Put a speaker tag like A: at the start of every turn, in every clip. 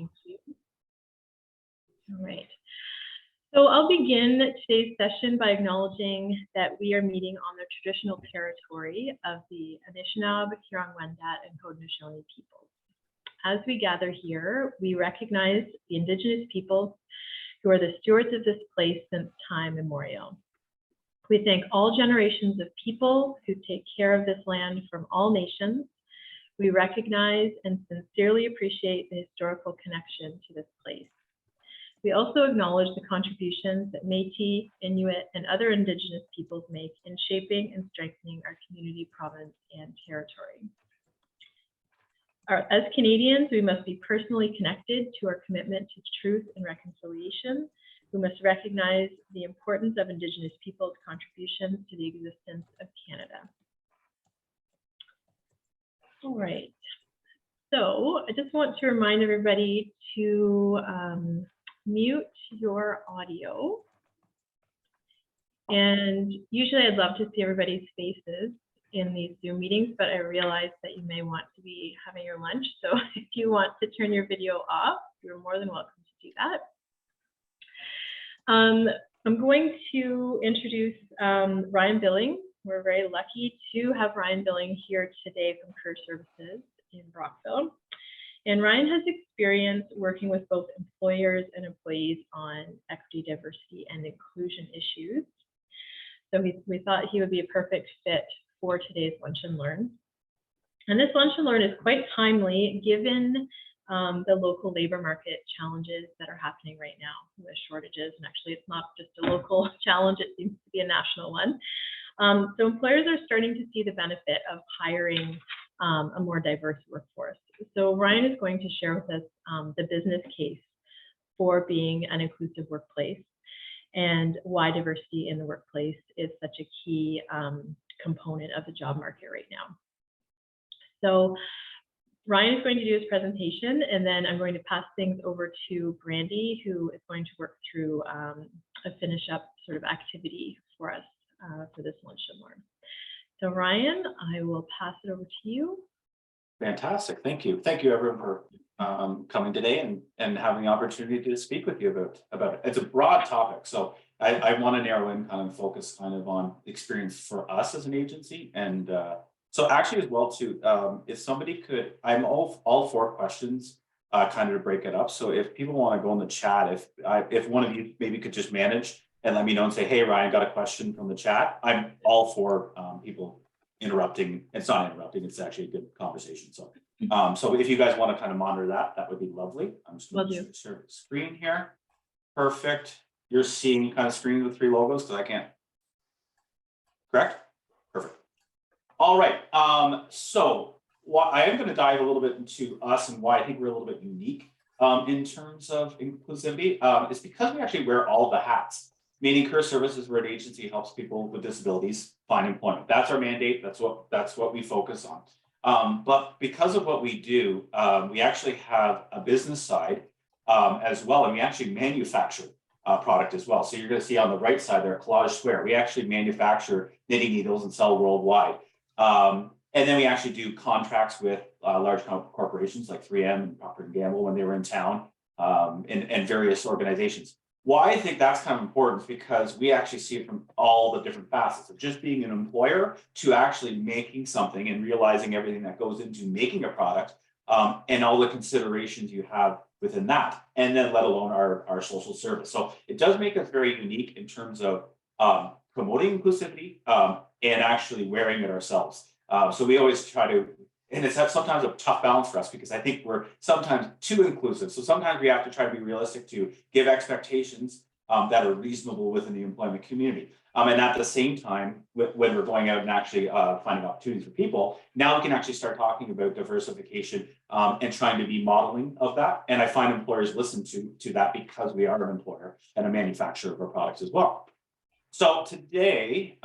A: Thank you. All right. So I'll begin today's session by acknowledging that we are meeting on the traditional territory of the Anishinaabe, Huron-Wendat, and Haudenosaunee peoples. As we gather here, we recognize the Indigenous peoples who are the stewards of this place since time immemorial. We thank all generations of people who take care of this land from all nations. We recognize and sincerely appreciate the historical connection to this place. We also acknowledge the contributions that Métis, Inuit, and other Indigenous peoples make in shaping and strengthening our community, province, and territory. As Canadians, we must be personally connected to our commitment to truth and reconciliation. We must recognize the importance of Indigenous peoples' contributions to the existence of Canada. All right, so I just want to remind everybody to mute your audio. And usually I'd love to see everybody's faces in these Zoom meetings, but I realize that you may want to be having your lunch. So if you want to turn your video off, you're more than welcome to do that. I'm going to introduce Ryan Billing. We're very lucky to have Ryan Billing here today from Career Services in Brockville. And Ryan has experience working with both employers and employees on equity, diversity, and inclusion issues. So we thought he would be a perfect fit for today's Lunch and Learn. And this Lunch and Learn is quite timely given the local labor market challenges that are happening right now with shortages. And actually, it's not just a local challenge, it seems to be a national one. So employers are starting to see the benefit of hiring a more diverse workforce. So Ryan is going to share with us the business case for being an inclusive workplace and why diversity in the workplace is such a key component of the job market right now. So Ryan is going to do his presentation, and then I'm going to pass things over to Brandy, who is going to work through a finish up sort of activity for us for this Lunch and Learn. So Ryan, I will pass it over to you.
B: Fantastic, thank you. Thank you everyone for coming today and having the opportunity to speak with you about it. It's a broad topic, so I want to narrow in kind of focus kind of on experience for us as an agency. And so actually as well too, if somebody could, I'm all for questions kind of to break it up. So if people want to go in the chat, if one of you maybe could just manage and let me know and say, hey, Ryan, got a question from the chat. I'm all for people interrupting. It's not interrupting, it's actually a good conversation. So so if you guys want to kind of monitor that, that would be lovely. I'm just going to share the screen here. Perfect. You're seeing kind of screen with 3 logos because I can't. Correct? Perfect. All right. So what I am going to dive a little bit into us and why I think we're a little bit unique in terms of inclusivity. It's because we actually wear all the hats. Meaning Career Services, we're an agency that helps people with disabilities find employment. That's our mandate. That's what we focus on. But because of what we do, we actually have a business side as well, and we actually manufacture product as well. So you're going to see on the right side there, Collage Square. We actually manufacture knitting needles and sell worldwide. And then we actually do contracts with large corporations like 3M and Procter & Gamble when they were in town, and various organizations. Why I think that's kind of important is because we actually see it from all the different facets of just being an employer to actually making something and realizing everything that goes into making a product and all the considerations you have within that, and then let alone our social service. So it does make us very unique in terms of promoting inclusivity and actually wearing it ourselves. So we always try to, and it's sometimes a tough balance for us because I think we're sometimes too inclusive. So sometimes we have to try to be realistic to give expectations that are reasonable within the employment community. And at the same time, when we're going out and actually finding opportunities for people, now we can actually start talking about diversification and trying to be modeling of that. And I find employers listen to that because we are an employer and a manufacturer of our products as well. So today,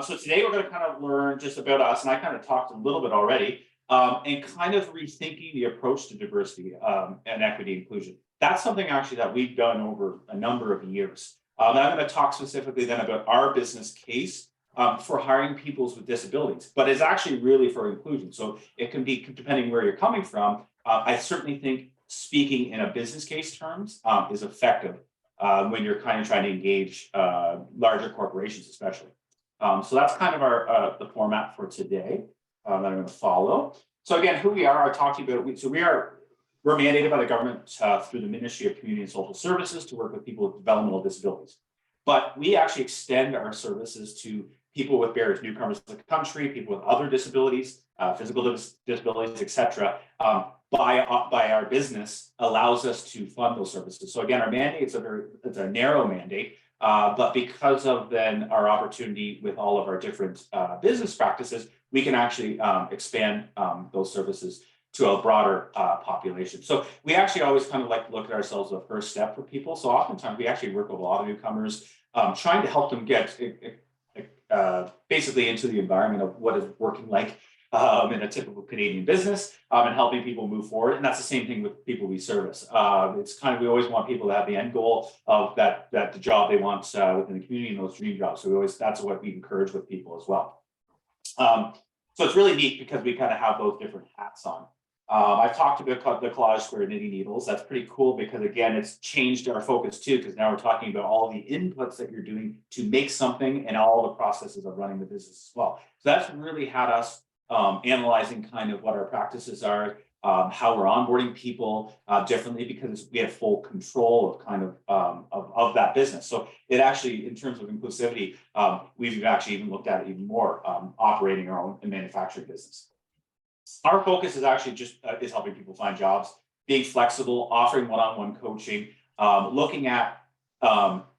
B: so today we're going to kind of learn just about us, and I kind of talked a little bit already, and kind of rethinking the approach to diversity and equity inclusion. That's something actually that we've done over a number of years. And I'm going to talk specifically then about our business case for hiring people with disabilities, but it's actually really for inclusion. So it can be depending where you're coming from. I certainly think speaking in a business case terms is effective when you're kind of trying to engage larger corporations, especially. So that's kind of our the format for today that I'm going to follow. So again, who we are, I talked to you about. We're mandated by the government through the Ministry of Community and Social Services to work with people with developmental disabilities. But we actually extend our services to people with barriers, newcomers to the country, people with other disabilities, physical disabilities, etc. By our business allows us to fund those services. So again, our mandate is it's a narrow mandate, but because of then our opportunity with all of our different business practices, we can actually expand those services to a broader population. So we actually always kind of like to look at ourselves as a first step for people. So oftentimes we actually work with a lot of newcomers, trying to help them get basically into the environment of what is working like in a typical Canadian business, and helping people move forward. And that's the same thing with people we service. It's kind of, we always want people to have the end goal of that the job they want within the community and those dream jobs. So that's what we encourage with people as well. So it's really neat because we kind of have those different hats on. I've talked about the collage square knitting needles. That's pretty cool because again, it's changed our focus too, because now we're talking about all the inputs that you're doing to make something and all the processes of running the business as well. So that's really had us analyzing kind of what our practices are, how we're onboarding people differently, because we have full control of kind of that business. So it actually, in terms of inclusivity, we've actually even looked at it even more, operating our own manufacturing business. Our focus is actually just is helping people find jobs, being flexible, offering one-on-one coaching, looking at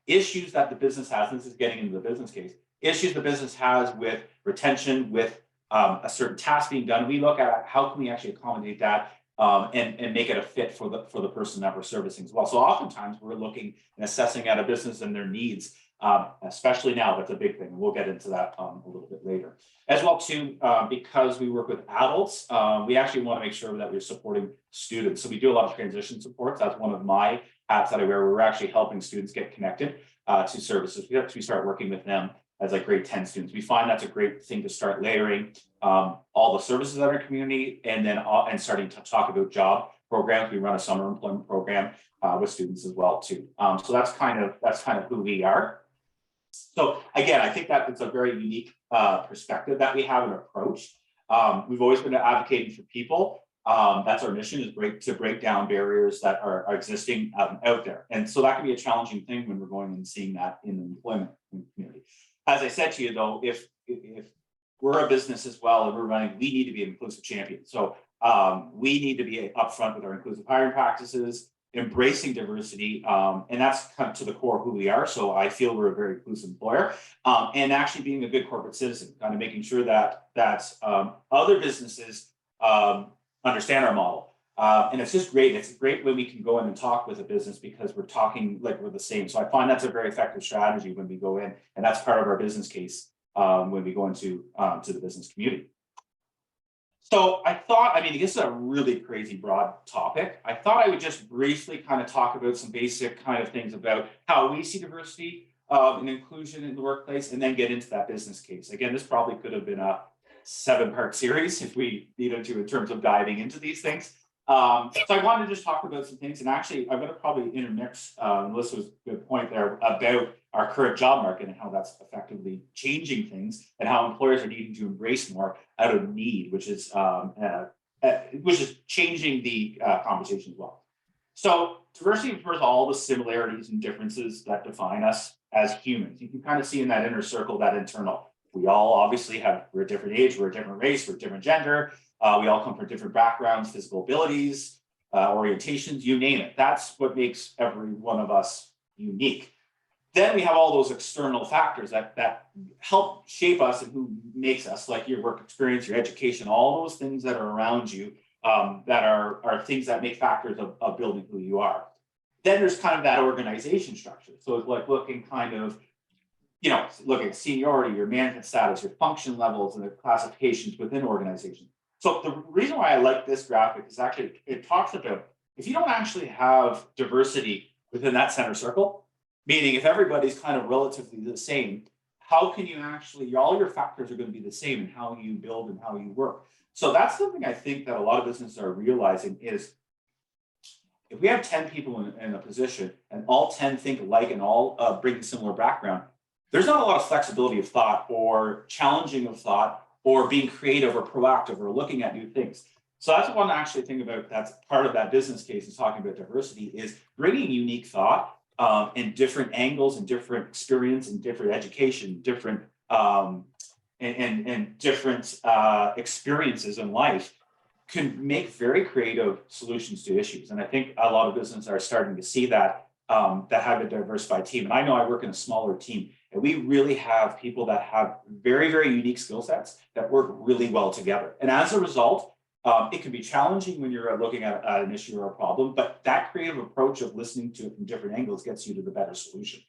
B: issues that the business has. This is getting into the business case. Issues the business has with retention, with a certain task being done. We look at how can we actually accommodate that and make it a fit for the person that we're servicing as well. So oftentimes we're looking and assessing at a business and their needs, especially now. That's a big thing. We'll get into that a little bit later. As well too, because we work with adults, we actually want to make sure that we're supporting students. So we do a lot of transition supports. That's one of my hats that I wear. We're actually helping students get connected to services. We start working with them as like grade 10 students. We find that's a great thing to start layering all the services in our community, and then and starting to talk about job programs. We run a summer employment program with students as well too. So that's kind of who we are. So again, I think that it's a very unique perspective that we have and approach. We've always been advocating for people. That's our mission, is to break down barriers that are existing out there. And so that can be a challenging thing when we're going and seeing that in the employment community. As I said to you though, if we're a business as well and we're running, we need to be an inclusive champion. So we need to be upfront with our inclusive hiring practices, embracing diversity, and that's kind of to the core of who we are. So I feel we're a very inclusive employer, and actually being a good corporate citizen, kind of making sure that other businesses understand our model. And it's just great. It's great when we can go in and talk with a business because we're talking like we're the same. So I find that's a very effective strategy when we go in, and that's part of our business case when we go into to the business community. So I thought, I mean, this is a really crazy broad topic. I thought I would just briefly kind of talk about some basic kind of things about how we see diversity and inclusion in the workplace, and then get into that business case. Again, this probably could have been a 7-part series if we needed to in terms of diving into these things. So I wanted to just talk about some things, and actually I'm going to probably intermix, Melissa's good point there about our current job market and how that's effectively changing things, and how employers are needing to embrace more out of need, which is changing the conversation as well. So diversity refers to all the similarities and differences that define us as humans. You can kind of see in that inner circle, that internal. We all obviously we're a different age, we're a different race, we're a different gender. We all come from different backgrounds, physical abilities, orientations, you name it. That's what makes every one of us unique. Then we have all those external factors that help shape us and who makes us, like your work experience, your education, all those things that are around you that are things that make factors of building who you are. Then there's kind of that organization structure. So it's like looking kind of, look at seniority, your management status, your function levels, and the classifications within organizations. So the reason why I like this graphic is actually it talks about if you don't actually have diversity within that center circle, meaning if everybody's kind of relatively the same, how can you actually, all your factors are going to be the same in how you build and how you work. So that's something I think that a lot of businesses are realizing is, if we have 10 people in a position and all 10 think alike and all bring a similar background, there's not a lot of flexibility of thought or challenging of thought or being creative or proactive or looking at new things. So that's one actually thing about, that's part of that business case is talking about diversity, is bringing unique thought and different angles and different experience and different education, different and different experiences in life can make very creative solutions to issues. And I think a lot of businesses are starting to see that, that have a diversified team. And I know I work in a smaller team, and we really have people that have very, very unique skill sets that work really well together. And as a result, it can be challenging when you're looking at an issue or a problem, but that creative approach of listening to it from different angles gets you to the better solution.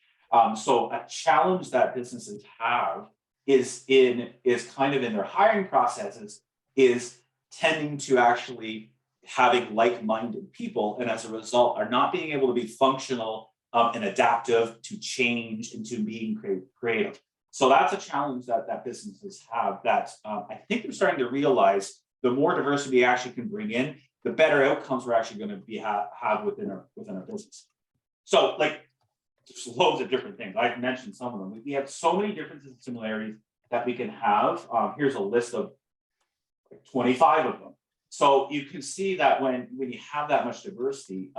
B: So a challenge that businesses have is kind of in their hiring processes is tending to actually having like-minded people, and as a result are not being able to be functional and adaptive to change and to being creative. So that's a challenge that businesses have that I think they're starting to realize. The more diversity we actually can bring in, the better outcomes we're actually going to be have within our business. So like, there's loads of different things. I've mentioned some of them. We have so many differences and similarities that we can have. Here's a list of 25 of them. So you can see that when you have that much diversity,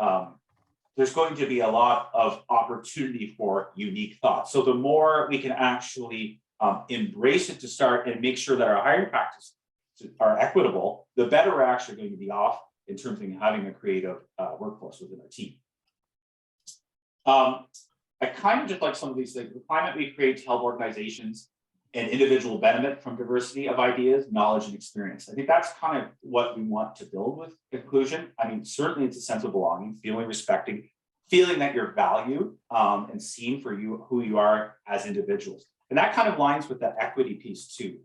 B: there's going to be a lot of opportunity for unique thoughts. So the more we can actually embrace it to start and make sure that our hiring practices are equitable, the better we're actually going to be off in terms of having a creative workforce within our team. I kind of just like some of these things. The climate we create to help organizations and individual benefit from diversity of ideas, knowledge, and experience. I think that's kind of what we want to build with inclusion. I mean, certainly it's a sense of belonging, feeling respected, feeling that you're valued and seen for who you are as individuals. And that kind of lines with the equity piece too.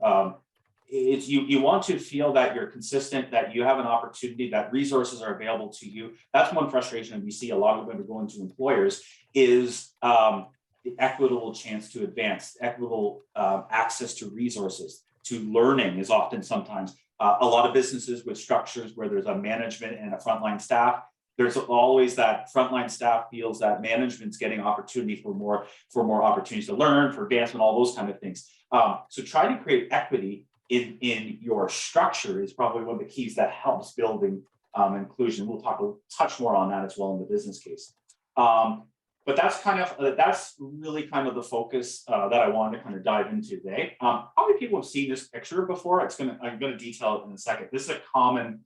B: It's you want to feel that you're consistent, that you have an opportunity, that resources are available to you. That's one frustration that we see a lot of when we're going to employers is the equitable chance to advance, equitable access to resources, to learning is often sometimes a lot of businesses with structures where there's a management and a frontline staff. There's always that frontline staff feels that management's getting opportunity for more opportunities to learn, for advancement, all those kind of things. So try to create equity in your structure is probably one of the keys that helps building inclusion. We'll touch more on that as well in the business case. But that's really kind of the focus that I wanted to kind of dive into today. How many people have seen this picture before? I'm going to detail it in a second. This is a common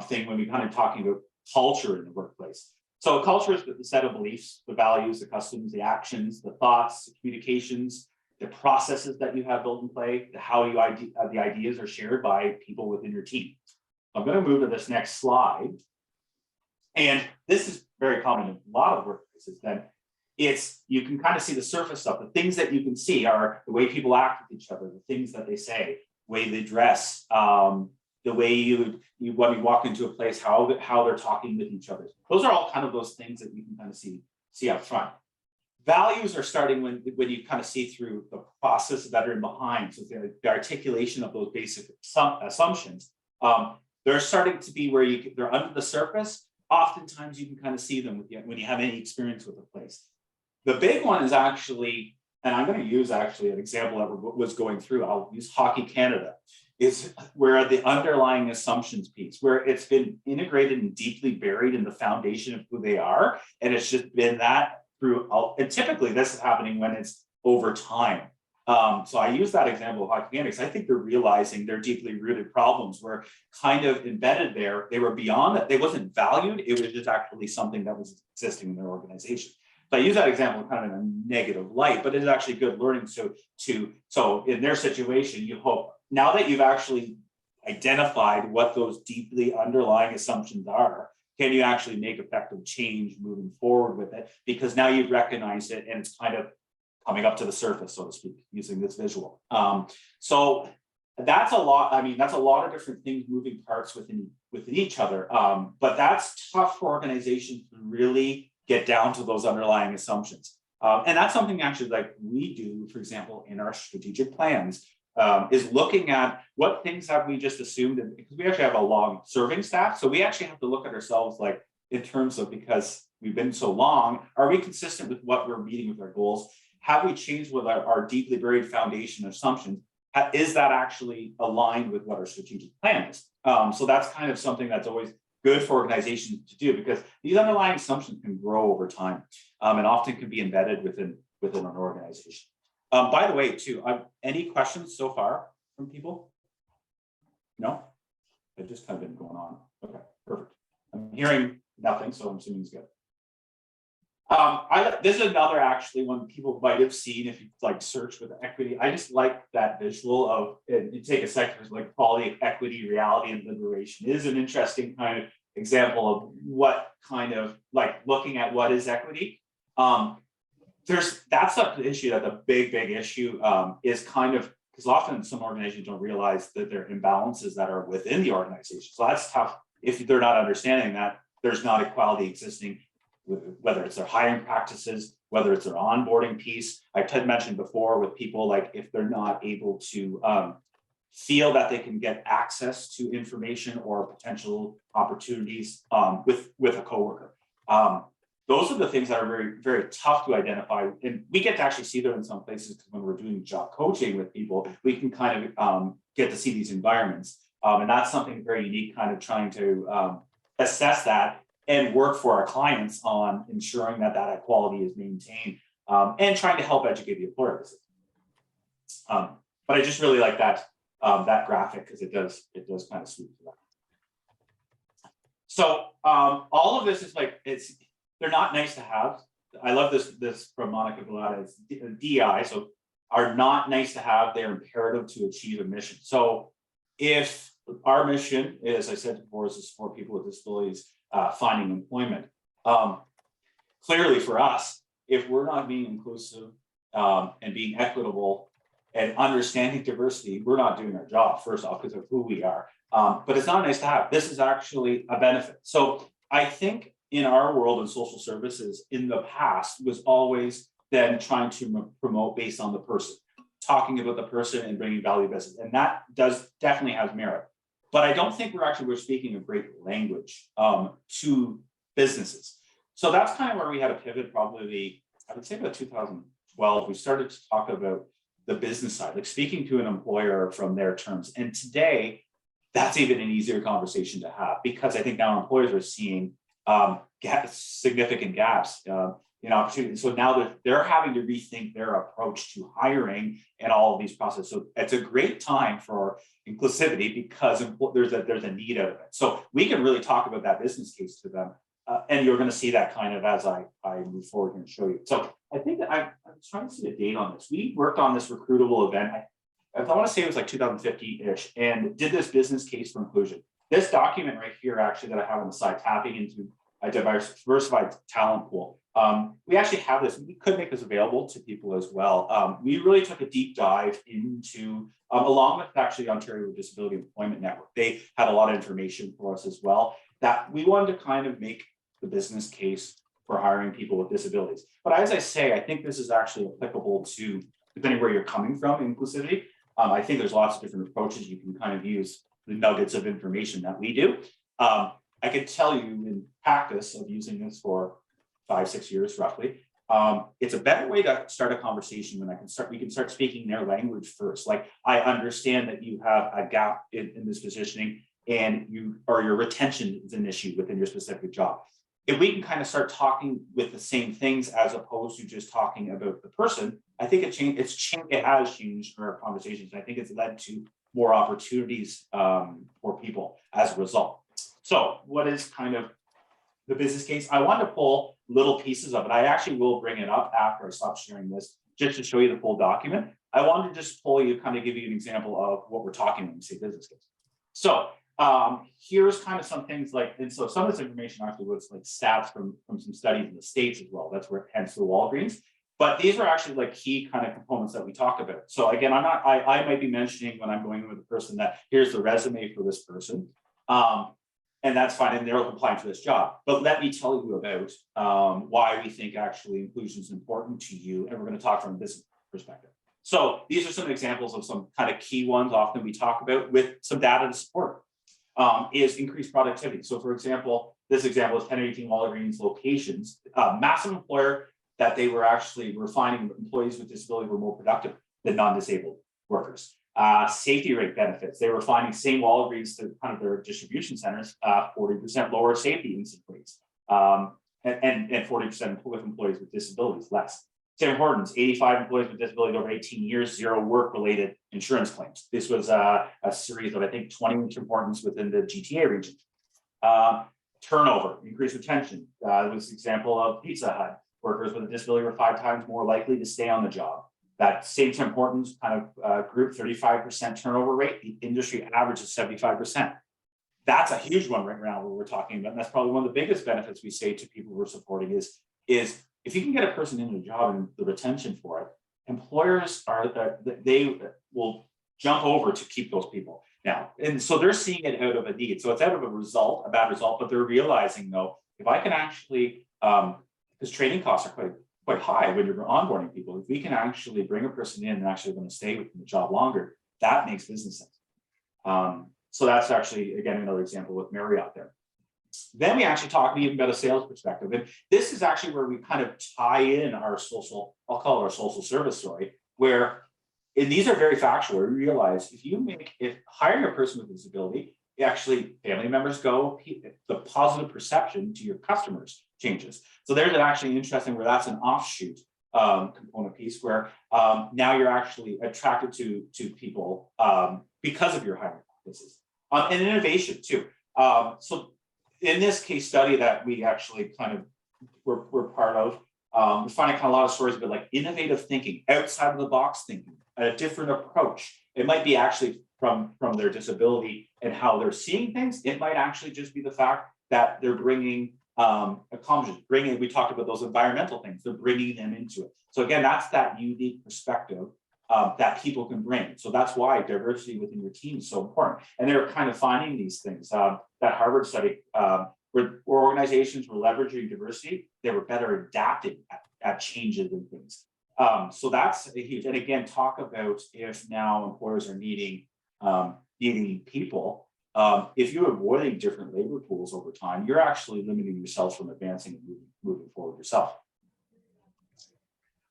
B: thing when we're kind of talking about culture in the workplace. So culture is the set of beliefs, the values, the customs, the actions, the thoughts, the communications, the processes that you have built in play, how the ideas are shared by people within your team. I'm going to move to this next slide. And this is very common in a lot of workplaces. Then you can kind of see the surface stuff. The things that you can see are the way people act with each other, the things that they say, the way they dress, the way you when you walk into a place, how they're talking with each other. Those are all kind of those things that you can kind of see up front. Values are starting when you kind of see through the process that are in behind. So the articulation of those basic assumptions, they're starting to be where they're under the surface. Oftentimes you can kind of see them when you have any experience with the place. The big one is actually, and I'm going to use actually an example that was going through, I'll use Hockey Canada, is where the underlying assumptions piece, where it's been integrated and deeply buried in the foundation of who they are. And it's just been that and typically this is happening when it's over time. So I use that example of Hockey Canada because I think they're realizing their deeply rooted problems were kind of embedded there. They were beyond that. They wasn't valued. It was just actually something that was existing in their organization. So I use that example kind of in a negative light, but it's actually good learning. So in their situation, you hope now that you've actually identified what those deeply underlying assumptions are, can you actually make effective change moving forward with it? Because now you've recognized it and it's kind of coming up to the surface, so to speak, using this visual. So that's a lot. I mean, that's a lot of different things, moving parts within each other. But that's tough for organizations to really get down to those underlying assumptions. And that's something actually like we do, for example, in our strategic plans, is looking at what things have we just assumed, and because we actually have a long serving staff. So we actually have to look at ourselves like in terms of, because we've been so long, are we consistent with what we're meeting with our goals? Have we changed with our deeply buried foundation assumptions? Is that actually aligned with what our strategic plan is? So that's kind of something that's always good for organizations to do, because these underlying assumptions can grow over time, and often can be embedded within an organization. By the way, too, any questions so far from people? No? I've just kind of been going on. Okay, perfect. I'm hearing nothing, so I'm assuming it's good. This is another actually one people might have seen if you like search with equity. I just like that visual of, you take a sector like quality, equity, reality, and liberation. It is an interesting kind of example of what kind of like looking at what is equity. That's an issue, that the big issue is kind of, because often some organizations don't realize that there are imbalances that are within the organization. So that's tough if they're not understanding that there's not equality existing, whether it's their hiring practices, whether it's their onboarding piece. I had mentioned before with people, like if they're not able to feel that they can get access to information or potential opportunities with a coworker. Those are the things that are very tough to identify. And we get to actually see them in some places, because when we're doing job coaching with people, we can kind of get to see these environments. And that's something very unique, kind of trying to assess that and work for our clients on ensuring that equality is maintained, and trying to help educate the employers. But I just really like that graphic, because it does kind of speak to that. So all of this is like, they're not nice to have. I love this from Monica Villada. It's DI, so are not nice to have. They're imperative to achieve a mission. So if our mission, as I said before, is to support people with disabilities finding employment, clearly for us, if we're not being inclusive and being equitable and understanding diversity, we're not doing our job, first off, because of who we are. But it's not nice to have. This is actually a benefit. So I think in our world in social services in the past was always then trying to promote based on the person, talking about the person and bringing value to business. And that definitely has merit. But I don't think we're speaking a great language to businesses. So that's kind of where we had a pivot, probably, I would say about 2012, we started to talk about the business side, like speaking to an employer from their terms. And today, that's even an easier conversation to have, because I think now employers are seeing significant gaps in opportunity. So now they're having to rethink their approach to hiring and all of these processes. So it's a great time for inclusivity, because there's a need out of it. So we can really talk about that business case to them. And you're going to see that kind of as I move forward and show you. So I think that I'm trying to see a date on this. We worked on this recruitable event. I want to say it was like 2015-ish, and did this business case for inclusion. This document right here, actually, that I have on the side, tapping into a diversified talent pool. We actually have this. We could make this available to people as well. We really took a deep dive into, along with actually Ontario Disability Employment Network. They had a lot of information for us as well, that we wanted to kind of make the business case for hiring people with disabilities. But as I say, I think this is actually applicable to, depending where you're coming from, inclusivity. I think there's lots of different approaches you can kind of use the nuggets of information that we do. I could tell you in practice of using this for 5-6 years roughly, it's a better way to start a conversation when we can start speaking their language first. Like, I understand that you have a gap in this positioning, and your retention is an issue within your specific job. If we can kind of start talking with the same things as opposed to just talking about the person, I think it has changed our conversations. I think it's led to more opportunities for people as a result. So what is kind of the business case? I want to pull little pieces of it. I actually will bring it up after I stop sharing this, just to show you the full document. I wanted to just pull you, kind of give you an example of what we're talking when we say business case. So here's kind of some things like, and so some of this information actually was like stats from some studies in the States as well. That's where, hence the Walgreens. But these are actually like key kind of components that we talk about. So again, I might be mentioning when I'm going with a person that here's the resume for this person. and that's fine, and they're applying for this job. But let me tell you about why we think actually inclusion is important to you, and we're going to talk from a business perspective. So these are some examples of some kind of key ones often we talk about with some data to support. Is increased productivity. So for example, this example is 1018 Walgreens locations, massive employer that they were finding employees with disability were more productive than non-disabled workers. Safety rate benefits, they were finding same Walgreens to kind of their distribution centers, 40% lower safety incident rates, and 40% with employees with disabilities less. Tim Hortons, 85 employees with disabilities over 18 years, 0 work-related insurance claims. This was a series of, I think, 20 Tim Hortons within the GTA region. Turnover, increased retention. It was an example of Pizza Hut. Workers with a disability were 5 times more likely to stay on the job. That same Tim Hortons kind of group, 35% turnover rate. The industry average is 75%. That's a huge one right now what we're talking about. And that's probably one of the biggest benefits we say to people we're supporting is if you can get a person into a job and the retention for it, employers they will jump over to keep those people now. And so they're seeing it out of a need. So it's out of a bad result, but they're realizing though, if I can actually, because training costs are quite high when you're onboarding people, if we can actually bring a person in and actually going to stay within the job longer, that makes business sense. So that's actually, again, another example with Marriott there. Then we actually talk even about a sales perspective. And this is actually where we kind of tie in our social, I'll call it our social service story, where, and these are very factual. We realize if hiring a person with a disability, actually family members go, the positive perception to your customers changes. So there's actually interesting where that's an offshoot component piece where now you're actually attracted to people because of your hiring practices. And innovation too. So in this case study that we actually kind of were part of, we're finding kind of a lot of stories about like innovative thinking, outside of the box thinking, a different approach. It might be actually from their disability and how they're seeing things. It might actually just be the fact that they're bringing accomplishments, we talked about those environmental things, they're bringing them into it. So again, that's that unique perspective that people can bring. So that's why diversity within your team is so important. And they're kind of finding these things. That Harvard study, where organizations were leveraging diversity, they were better adapting at changes and things. So that's a huge, and again, talk about if now employers are needing people, if you're avoiding different labor pools over time, you're actually limiting yourself from advancing and moving forward yourself.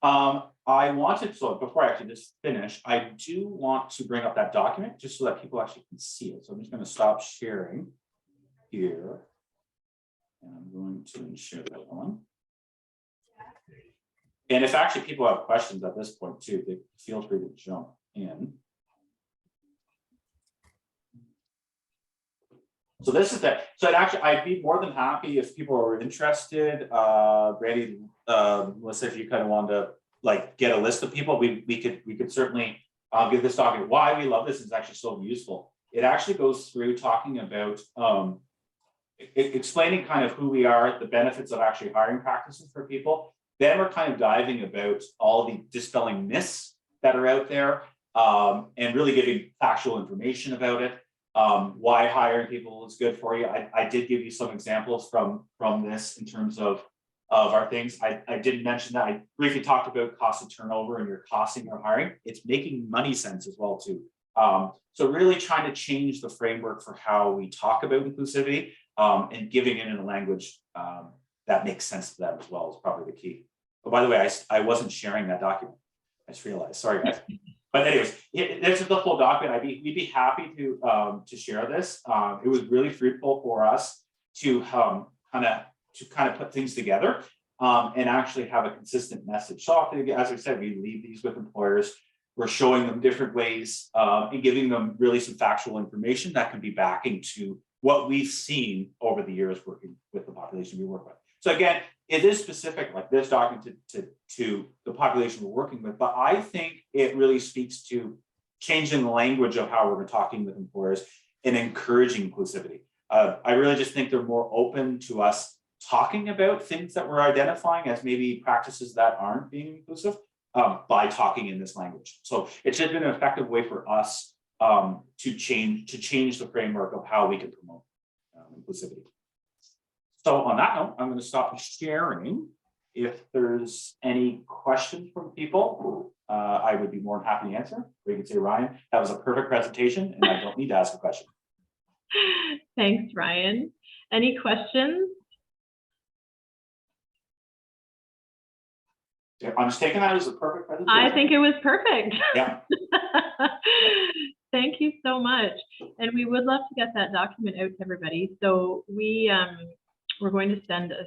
B: So before I actually just finish, I do want to bring up that document just so that people actually can see it. So I'm just going to stop sharing here. And I'm going to share that one. And if actually people have questions at this point too, they feel free to jump in. So this is that. So I'd be more than happy if people are interested. Randy, Melissa, if you kind of wanted to like get a list of people, we could certainly give this document. Why we love this is actually so useful. It actually goes through talking about explaining kind of who we are, the benefits of actually hiring practices for people. Then we're kind of diving about all the dispelling myths that are out there and really giving factual information about it. Why hiring people is good for you. I did give you some examples from this in terms of our things. I didn't mention that. I briefly talked about cost of turnover and your costing or hiring. It's making money sense as well too. So really trying to change the framework for how we talk about inclusivity and giving it in a language that makes sense to them as well is probably the key. But by the way, I wasn't sharing that document. I just realized, sorry guys. But anyways, this is the full document. We'd be happy to share this. It was really fruitful for us to kind of put things together and actually have a consistent message. So often, as I said, we leave these with employers. We're showing them different ways and giving them really some factual information that can be backing to what we've seen over the years working with the population we work with. So again, it is specific, like this document, to the population we're working with, but I think it really speaks to changing the language of how we're talking with employers and encouraging inclusivity. I really just think they're more open to us talking about things that we're identifying as maybe practices that aren't being inclusive by talking in this language. So it's just been an effective way for us to change the framework of how we can promote inclusivity. So on that note, I'm going to stop sharing. If there's any questions from people, I would be more than happy to answer. Or you can say, Ryan, that was a perfect presentation and I don't need to ask a question.
A: Thanks, Ryan. Any questions?
B: I'm just taking that as a perfect presentation.
A: I think it was perfect.
B: Yeah.
A: Thank you so much. And we would love to get that document out to everybody. So we're going to send a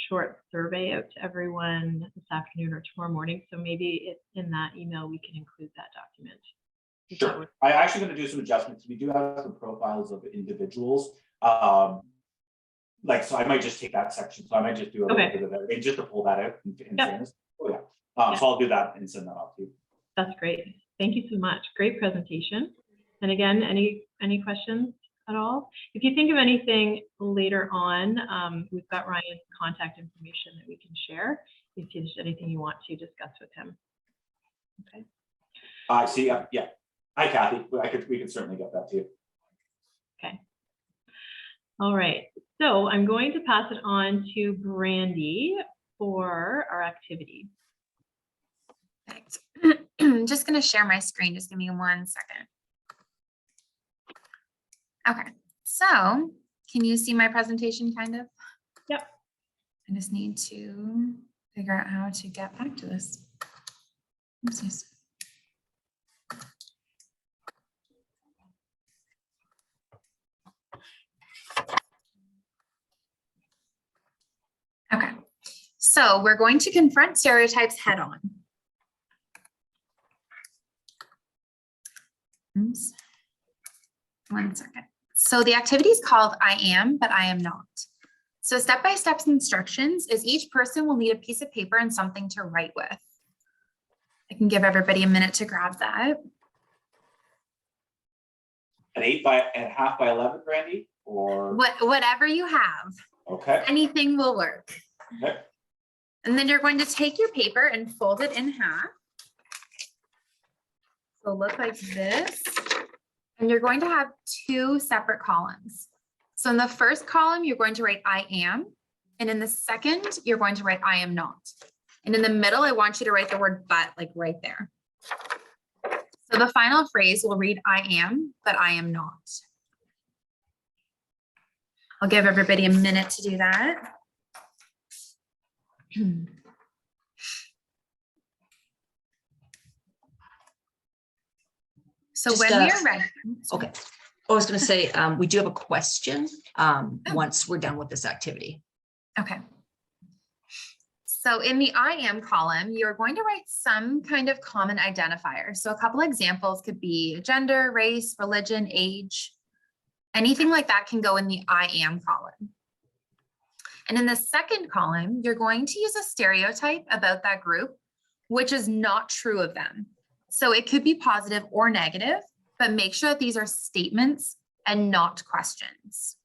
A: short survey out to everyone this afternoon or tomorrow morning. So maybe in that email, we can include that document.
B: Sure. I'm actually going to do some adjustments. We do have some profiles of individuals. Like, so I might just take that section. So I might just do a little bit of everything just to pull that out in fairness. Oh yeah. So I'll do that and send that off to you.
A: That's great. Thank you so much. Great presentation. And again, any questions at all? If you think of anything later on, we've got Ryan's contact information that we can share if there's anything you want to discuss with him. Okay.
B: I see. Yeah. Hi, Kathy. We can certainly get that to you.
A: Okay. All right. So I'm going to pass it on to Brandy for our activity.
C: Perfect. I'm just going to share my screen. Just give me 1 second. Okay. So can you see my presentation kind of?
A: Yep.
C: I just need to figure out how to get back to this. Oopsies. Okay. So we're going to confront stereotypes head on. Oops. 1 second. So the activity is called I am, but I am not. So step-by-step instructions is each person will need a piece of paper and something to write with. I can give everybody a minute to grab that.
B: An 8.5 by 11, Brandy, or
C: Whatever you have.
B: Okay.
C: Anything will work.
B: Okay.
C: And then you're going to take your paper and fold it in half. So look like this. And you're going to have 2 separate columns. So in the first column, you're going to write I am. And in the second, you're going to write I am not. And in the middle, I want you to write the word but, like right there. So the final phrase will read I am, but I am not. I'll give everybody a minute to do that. So
D: Just,
C: when we are ready.
D: Okay. I was going to say, we do have a question once we're done with this activity.
C: Okay. So in the I am column, you're going to write some kind of common identifier. So a couple examples could be gender, race, religion, age. Anything like that can go in the I am column. And in the second column, you're going to use a stereotype about that group, which is not true of them. So it could be positive or negative, but make sure that these are statements and not questions.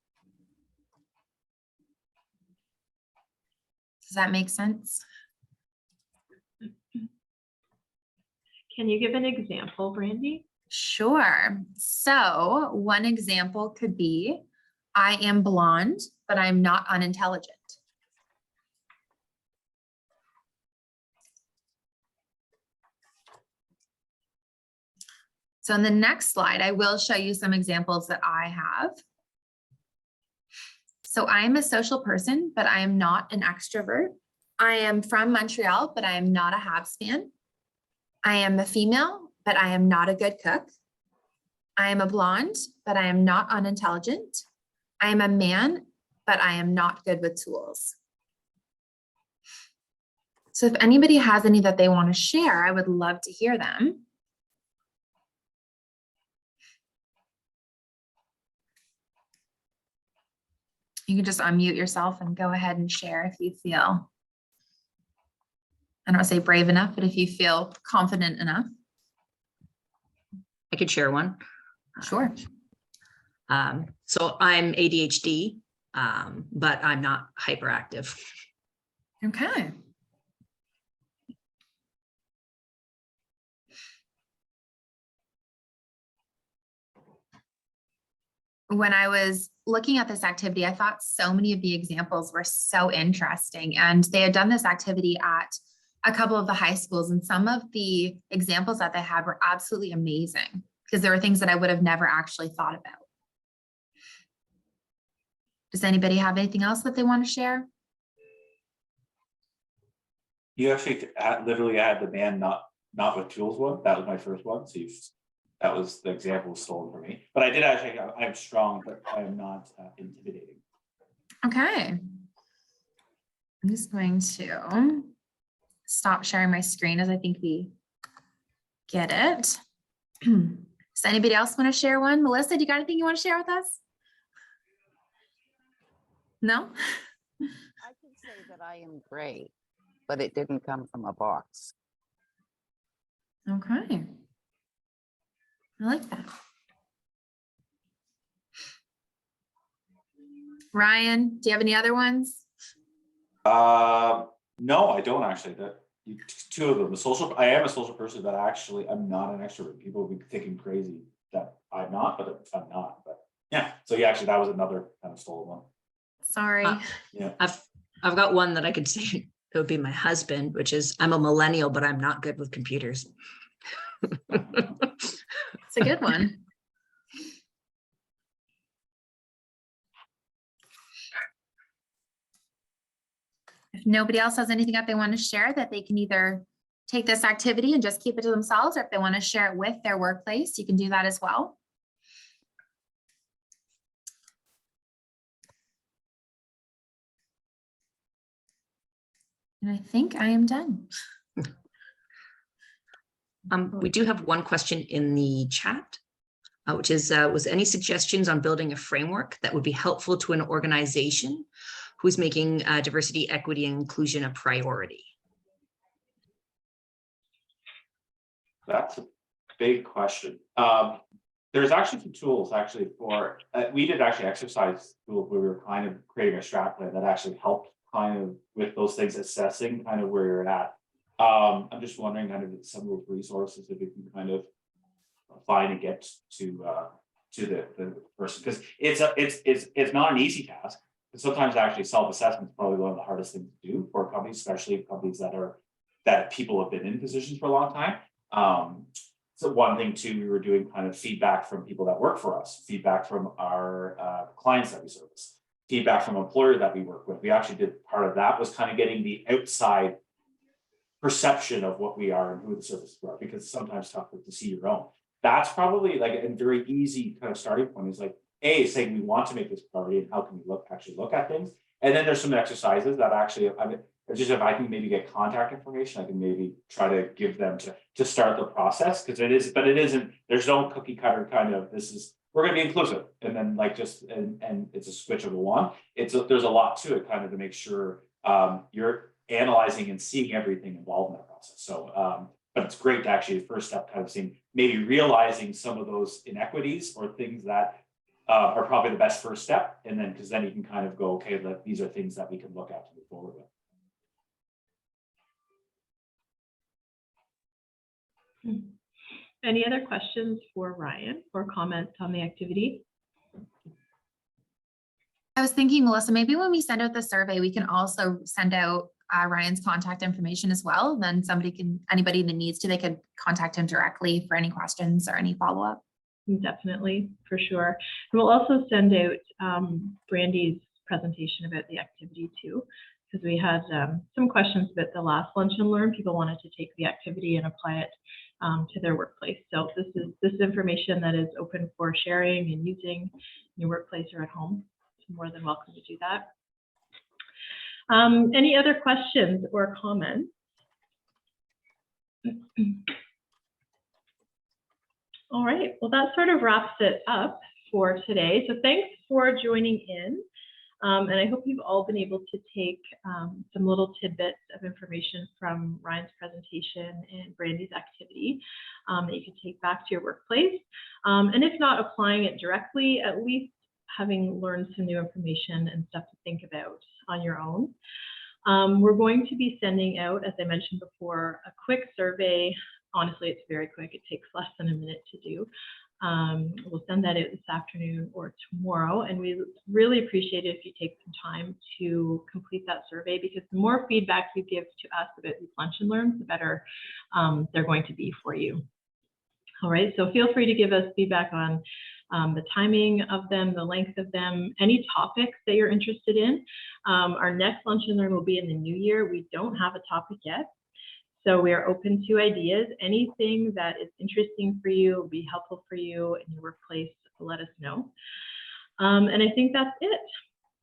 C: Does that make sense?
A: Can you give an example, Brandy?
C: Sure. So one example could be, I am blonde, but I'm not unintelligent. So in the next slide, I will show you some examples that I have. So I am a social person, but I am not an extrovert. I am from Montreal, but I am not a Habs fan. I am a female, but I am not a good cook. I am a blonde, but I am not unintelligent. I am a man, but I am not good with tools. So if anybody has any that they want to share, I would love to hear them. You can just unmute yourself and go ahead and share if you feel, I don't say brave enough, but if you feel confident enough.
D: I could share one.
C: Sure.
D: So I'm ADHD, but I'm not hyperactive.
C: Okay. when I was looking at this activity, I thought so many of the examples were so interesting, and they had done this activity at a couple of the high schools, and some of the examples that they had were absolutely amazing because there were things that I would have never actually thought about. Does anybody have anything else that they want to share?
B: You actually literally had the band not with tools one. That was my first one. So that was the example stolen from me. But I did actually. I'm strong, but I am not intimidating.
C: Okay. I'm just going to stop sharing my screen as I think we get it. Does anybody else want to share one? Melissa, do you got anything you want to share with us? No?
E: I can say that I am great, but it didn't come from a box.
C: Okay. I like that. Ryan, do you have any other ones?
B: No, I don't actually. Two of them. I am a social person, but actually I'm not an extrovert. People will be thinking crazy that I'm not, but I'm not. But yeah. So yeah, actually that was another kind of stolen one.
C: Sorry.
B: Yeah.
D: I've got one that I could say it would be my husband, which is I'm a millennial, but I'm not good with computers.
C: It's a good one. If nobody else has anything that they want to share, that they can either take this activity and just keep it to themselves, or if they want to share it with their workplace, you can do that as well. And I think I am done.
D: We do have one question in the chat, which is, was any suggestions on building a framework that would be helpful to an organization who's making diversity, equity, and inclusion a priority?
B: That's a big question. There's actually some tools actually for, we did actually exercise tools where we were kind of creating a strat plan that actually helped kind of with those things, assessing kind of where you're at. I'm just wondering kind of some of those resources that we can kind of find and get to the person, because it's not an easy task. But sometimes actually self-assessment is probably one of the hardest things to do for companies, especially companies that people have been in positions for a long time. So one thing too, we were doing kind of feedback from people that work for us, feedback from our clients that we service, feedback from employers that we work with. We actually did part of that was kind of getting the outside perception of what we are and who the services are, because it's sometimes tough to see your own. That's probably like a very easy kind of starting point, is like, saying we want to make this priority and how can we actually look at things. And then there's some exercises that actually, if I can maybe get contact information, I can maybe try to give them to start the process, because it isn't, there's no cookie cutter kind of, we're going to be inclusive. And then like and it's a switch of a wand. There's a lot to it kind of to make sure you're analyzing and seeing everything involved in that process. So, but it's great to actually, the first step kind of seeing, maybe realizing some of those inequities or things that are probably the best first step. And then, because then you can kind of go, okay, these are things that we can look at to move forward with.
A: Any other questions for Ryan or comments on the activity?
C: I was thinking, Melissa, maybe when we send out the survey, we can also send out Ryan's contact information as well. Then anybody that needs to, they could contact him directly for any questions or any follow-up.
A: Definitely, for sure. And we'll also send out Brandy's presentation about the activity too, because we had some questions about the last Lunch and Learn. People wanted to take the activity and apply it to their workplace. So this is information that is open for sharing and using in your workplace or at home. So more than welcome to do that. Any other questions or comments? All right, well, that sort of wraps it up for today. So thanks for joining in. And I hope you've all been able to take some little tidbits of information from Ryan's presentation and Brandy's activity that you can take back to your workplace. And if not applying it directly, at least having learned some new information and stuff to think about on your own. We're going to be sending out, as I mentioned before, a quick survey. Honestly, it's very quick. It takes less than a minute to do. We'll send that out this afternoon or tomorrow, and we really appreciate it if you take some time to complete that survey, because the more feedback you give to us about these lunch and learns, the better they're going to be for you. All right, so feel free to give us feedback on the timing of them, the length of them, any topics that you're interested in. Our next lunch and learn will be in the new year. We don't have a topic yet, so we are open to ideas. Anything that is interesting for you, will be helpful for you in your workplace, let us know. And I think that's it.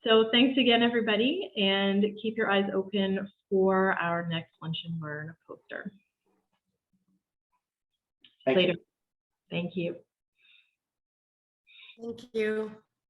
A: So thanks again, everybody, and keep your eyes open for our next lunch and learn poster.
B: Thank you.
A: Later. Thank you.
F: Thank you.